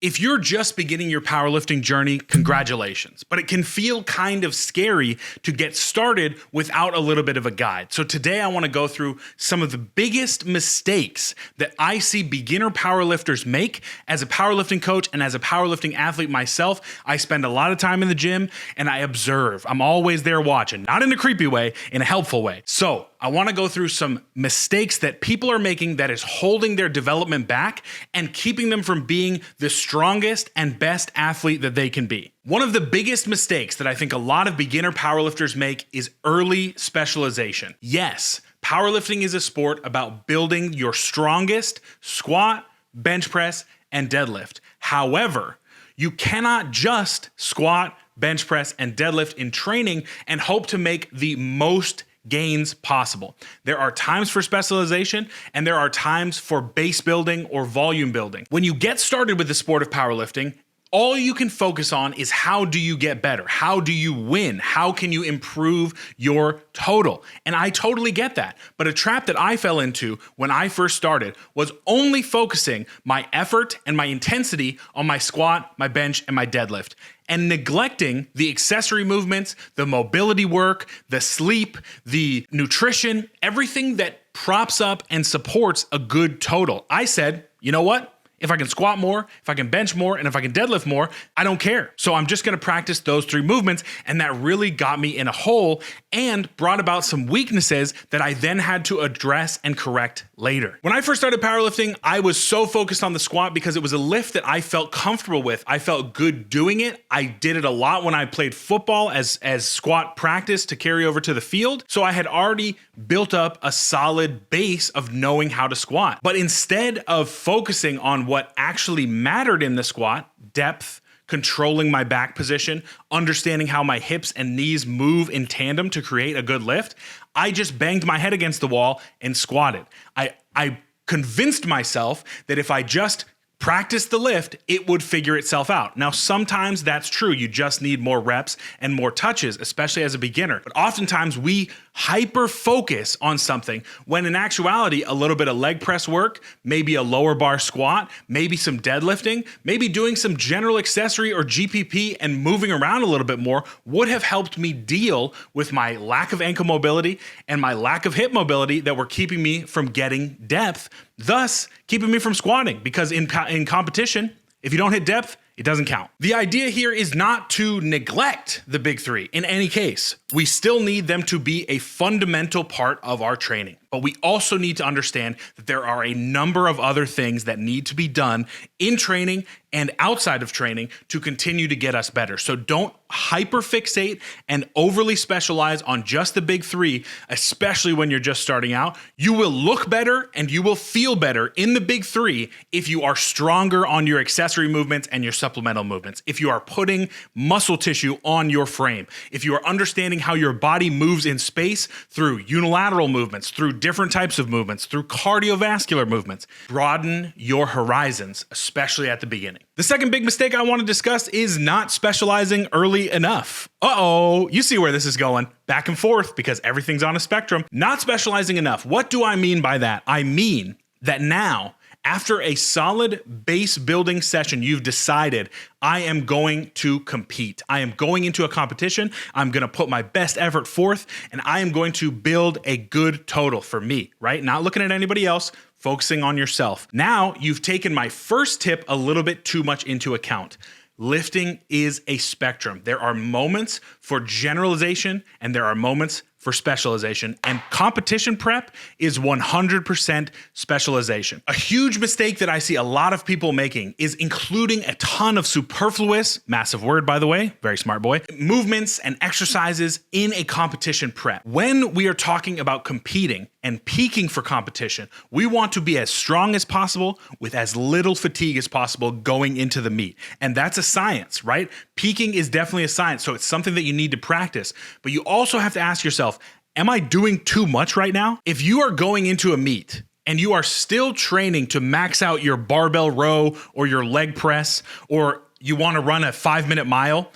If you're just beginning your powerlifting journey, congratulations. But it can feel kind of scary to get started without a little bit of a guide. So today I want to go through some of the biggest mistakes that I see beginner powerlifters make. As a powerlifting coach and as a powerlifting athlete myself, I spend a lot of time in the gym and I observe. I'm always there watching, not in a creepy way, in a helpful way. So I want to go through some mistakes that people are making that is holding their development back and keeping them from being the strongest and best athlete that they can be. One of the biggest mistakes that I think a lot of beginner powerlifters make is early specialization. Yes, powerlifting is a sport about building your strongest squat, bench press, and deadlift. However, you cannot just squat, bench press, and deadlift in training and hope to make the most gains possible. There are times for specialization and there are times for base building or volume building. When you get started with the sport of powerlifting, all you can focus on is how do you get better? How do you win? How can you improve your total? And I totally get that. But a trap that I fell into when I first started was only focusing my effort and my intensity on my squat, my bench, and my deadlift, and neglecting the accessory movements, the mobility work, the sleep, the nutrition, everything that props up and supports a good total. I said, you know what? If I can squat more, if I can bench more, and if I can deadlift more, I don't care. So I'm just gonna practice those three movements, and that really got me in a hole and brought about some weaknesses that I then had to address and correct later. When I first started powerlifting, I was so focused on the squat because it was a lift that I felt comfortable with. I felt good doing it. I did it a lot when I played football as squat practice to carry over to the field. So I had already built up a solid base of knowing how to squat. But instead of focusing on what actually mattered in the squat, depth, controlling my back position, understanding how my hips and knees move in tandem to create a good lift, I just banged my head against the wall and squatted. I convinced myself that if I just practice the lift, it would figure itself out. Now, sometimes that's true. You just need more reps and more touches, especially as a beginner. But oftentimes we hyper focus on something when in actuality, a little bit of leg press work, maybe a lower bar squat, maybe some deadlifting, maybe doing some general accessory or GPP and moving around a little bit more would have helped me deal with my lack of ankle mobility and my lack of hip mobility that were keeping me from getting depth, thus keeping me from squatting. Because in competition, if you don't hit depth, it doesn't count. The idea here is not to neglect the big three in any case. We still need them to be a fundamental part of our training. But we also need to understand that there are a number of other things that need to be done in training and outside of training to continue to get us better. So don't hyperfixate and overly specialize on just the big three, especially when you're just starting out. You will look better and you will feel better in the big three if you are stronger on your accessory movements and your supplemental movements, if you are putting muscle tissue on your frame, if you are understanding how your body moves in space through unilateral movements, through different types of movements, through cardiovascular movements. Broaden your horizons, especially at the beginning. The second big mistake I want to discuss is not specializing early enough. You see where this is going. Back and forth because everything's on a spectrum. Not specializing enough. What do I mean by that? I mean that now, after a solid base building session, you've decided, I am going to compete. I am going into a competition. I'm going to put my best effort forth, and I am going to build a good total for me, right? Not looking at anybody else, focusing on yourself. Now, you've taken my first tip a little bit too much into account. Lifting is a spectrum. There are moments for generalization, and there are moments for specialization, and competition prep is 100% specialization. A huge mistake that I see a lot of people making is including a ton of superfluous, massive word by the way, very smart boy, movements and exercises in a competition prep. When we are talking about competing and peaking for competition, we want to be as strong as possible with as little fatigue as possible going into the meet. And that's a science, right? Peaking is definitely a science, so it's something that you need to practice. But you also have to ask yourself, am I doing too much right now? If you are going into a meet and you are still training to max out your barbell row or your leg press, or you want to run a 5-minute mile,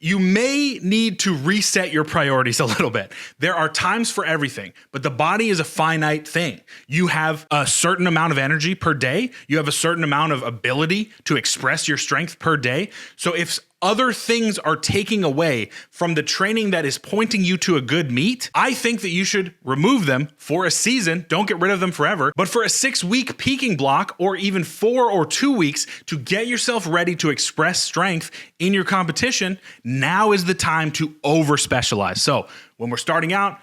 You may need to reset your priorities a little bit. There are times for everything, but the body is a finite thing. You have a certain amount of energy per day. You have a certain amount of ability to express your strength per day. So if other things are taking away from the training that is pointing you to a good meet, I think that you should remove them for a season. Don't get rid of them forever, but for a 6-week peaking block, or even 4 or 2 weeks to get yourself ready to express strength in your competition, now is the time to over specialize. So when we're starting out,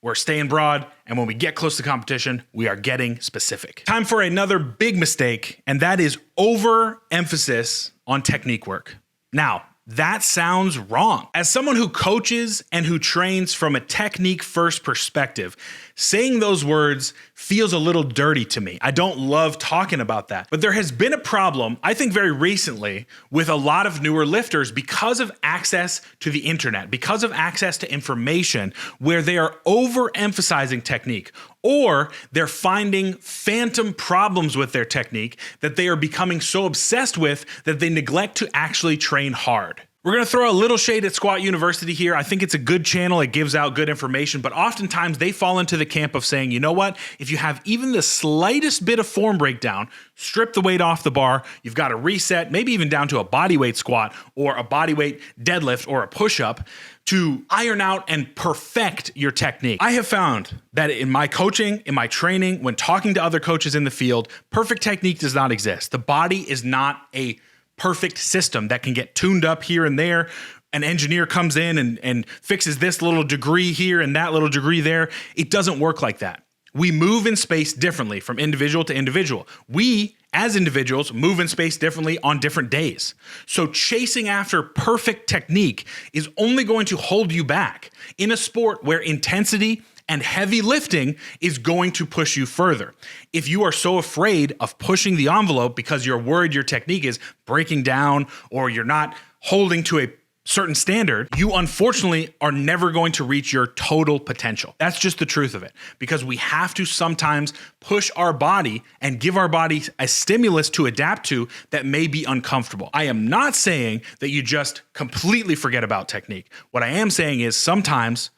we're staying broad, and when we get close to competition, we are getting specific. Time for another big mistake, and that is overemphasis on technique work. Now, that sounds wrong. As someone who coaches and who trains from a technique-first perspective, saying those words feels a little dirty to me. I don't love talking about that. But there has been a problem, I think very recently, with a lot of newer lifters because of access to the internet, because of access to information, where they are overemphasizing technique, or they're finding phantom problems with their technique that they are becoming so obsessed with that they neglect to actually train hard. We're going to throw a little shade at Squat University here. I think it's a good channel. It gives out good information, but oftentimes they fall into the camp of saying, you know what? If you have even the slightest bit of form breakdown, strip the weight off the bar, you've got to reset, maybe even down to a bodyweight squat or a bodyweight deadlift or a push-up to iron out and perfect your technique. I have found that in my coaching, in my training, when talking to other coaches in the field, perfect technique does not exist. The body is not a perfect system that can get tuned up here and there. An engineer comes in and fixes this little degree here and that little degree there. It doesn't work like that. We move in space differently from individual to individual. We, as individuals, move in space differently on different days. So chasing after perfect technique is only going to hold you back in a sport where intensity and heavy lifting is going to push you further. If you are so afraid of pushing the envelope because you're worried your technique is breaking down or you're not holding to a certain standard, you unfortunately are never going to reach your total potential. That's just the truth of it, because we have to sometimes push our body and give our body a stimulus to adapt to that may be uncomfortable. I am not saying that you just completely forget about technique. What I am saying is sometimes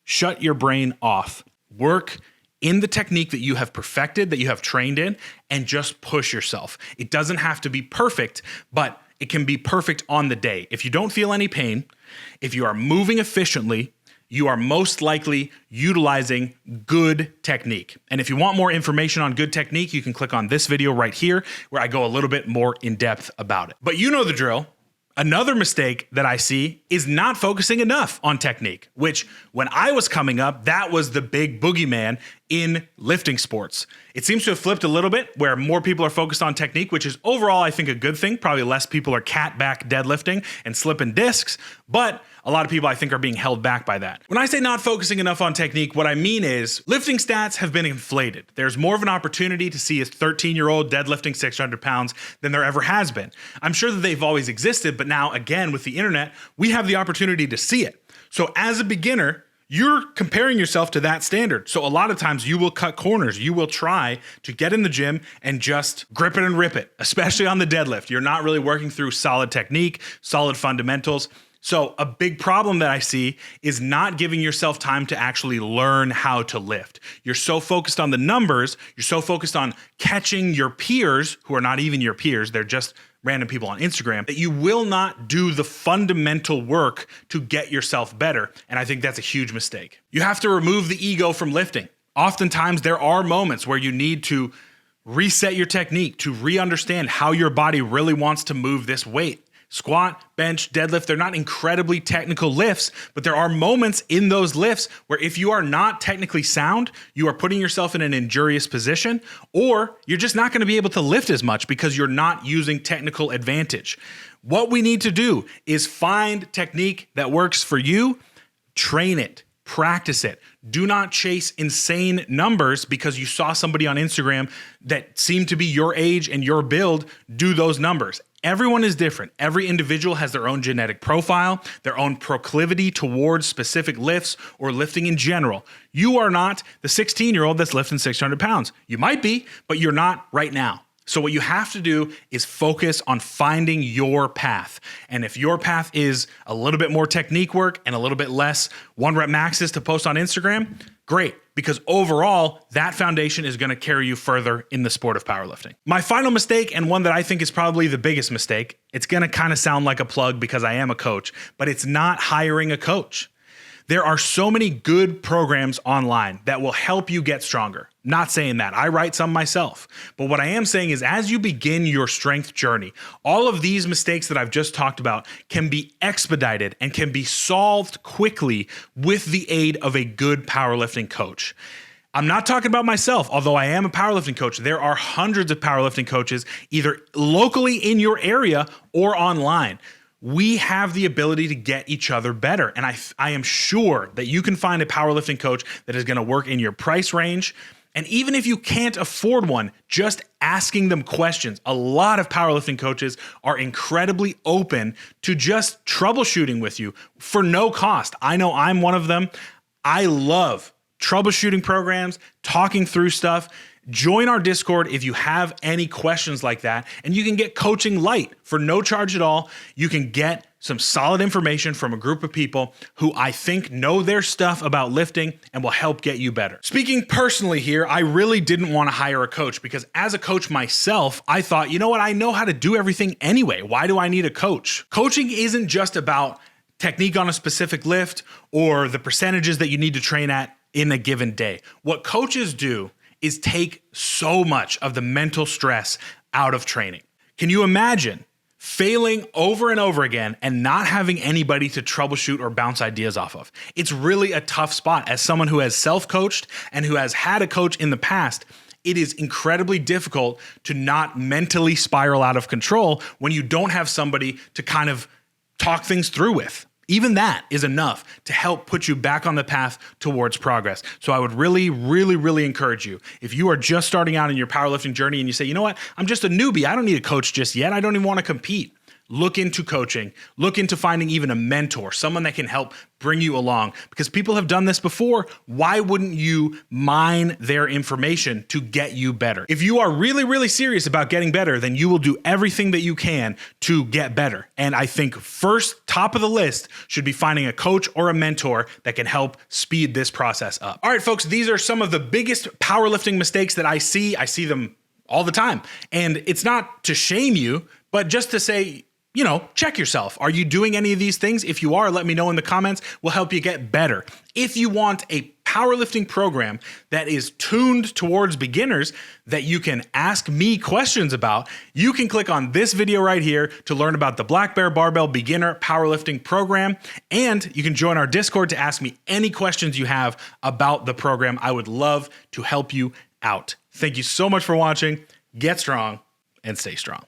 shut your brain off. Work in the technique that you have perfected, that you have trained in, and just push yourself. It doesn't have to be perfect, but it can be perfect on the day. If you don't feel any pain, if you are moving efficiently, you are most likely utilizing good technique. And if you want more information on good technique, you can click on this video right here where I go a little bit more in depth about it. But you know the drill. Another mistake that I see is not focusing enough on technique, which when I was coming up, that was the big boogeyman in lifting sports. It seems to have flipped a little bit where more people are focused on technique, which is overall, I think, a good thing. Probably less people are cat back deadlifting and slipping discs, but a lot of people I think are being held back by that. When I say not focusing enough on technique, what I mean is lifting stats have been inflated. There's more of an opportunity to see a 13-year-old deadlifting 600 pounds than there ever has been. I'm sure that they've always existed, but now again, with the internet, we have the opportunity to see it. So as a beginner, you're comparing yourself to that standard. So a lot of times you will cut corners. You will try to get in the gym and just grip it and rip it, especially on the deadlift. You're not really working through solid technique, solid fundamentals. So a big problem that I see is not giving yourself time to actually learn how to lift. You're so focused on the numbers, you're so focused on catching your peers, who are not even your peers, they're just random people on Instagram, that you will not do the fundamental work to get yourself better. And I think that's a huge mistake. You have to remove the ego from lifting. Oftentimes there are moments where you need to reset your technique, to re-understand how your body really wants to move this weight. Squat, bench, deadlift, they're not incredibly technical lifts, but there are moments in those lifts where if you are not technically sound, you are putting yourself in an injurious position, or you're just not going to be able to lift as much because you're not using technical advantage. What we need to do is find technique that works for you, train it, practice it. Do not chase insane numbers because you saw somebody on Instagram that seemed to be your age and your build do those numbers. Everyone is different. Every individual has their own genetic profile, their own proclivity towards specific lifts or lifting in general. You are not the 16-year-old that's lifting 600 pounds. You might be, but you're not right now. So what you have to do is focus on finding your path. And if your path is a little bit more technique work and a little bit less 1-rep maxes to post on Instagram, great. Because overall, that foundation is going to carry you further in the sport of powerlifting. My final mistake, and one that I think is probably the biggest mistake, it's going to kind of sound like a plug because I am a coach, but it's not hiring a coach. There are so many good programs online that will help you get stronger. Not saying that. I write some myself. But what I am saying is as you begin your strength journey, all of these mistakes that I've just talked about can be expedited and can be solved quickly with the aid of a good powerlifting coach. I'm not talking about myself, although I am a powerlifting coach. There are hundreds of powerlifting coaches, either locally in your area or online. We have the ability to get each other better. And I am sure that you can find a powerlifting coach that is going to work in your price range. And even if you can't afford one, just asking them questions. A lot of powerlifting coaches are incredibly open to just troubleshooting with you for no cost. I know I'm one of them. I love troubleshooting programs, talking through stuff. Join our Discord if you have any questions like that, and you can get coaching light for no charge at all. You can get some solid information from a group of people who I think know their stuff about lifting and will help get you better. Speaking personally here, I really didn't want to hire a coach because as a coach myself, I thought, you know what? I know how to do everything anyway. Why do I need a coach? Coaching isn't just about technique on a specific lift or the percentages that you need to train at in a given day. What coaches do is take so much of the mental stress out of training. Can you imagine failing over and over again and not having anybody to troubleshoot or bounce ideas off of? It's really a tough spot. As someone who has self-coached and who has had a coach in the past, it is incredibly difficult to not mentally spiral out of control when you don't have somebody to kind of talk things through with. Even that is enough to help put you back on the path towards progress. So I would really, really, really encourage you, if you are just starting out in your powerlifting journey and you say, you know what, I'm just a newbie, I don't need a coach just yet, I don't even want to compete. Look into coaching, look into finding even a mentor, someone that can help bring you along, because people have done this before. Why wouldn't you mine their information to get you better? If you are really, really serious about getting better, then you will do everything that you can to get better. And I think first, top of the list should be finding a coach or a mentor that can help speed this process up. All right, folks, these are some of the biggest powerlifting mistakes that I see. I see them all the time. And it's not to shame you, but just to say, you know, check yourself. Are you doing any of these things? If you are, let me know in the comments. We'll help you get better. If you want a powerlifting program that is tuned towards beginners that you can ask me questions about, you can click on this video right here to learn about the Black Bear Barbell Beginner Powerlifting Program. And you can join our Discord to ask me any questions you have about the program. I would love to help you out. Thank you so much for watching. Get strong and stay strong.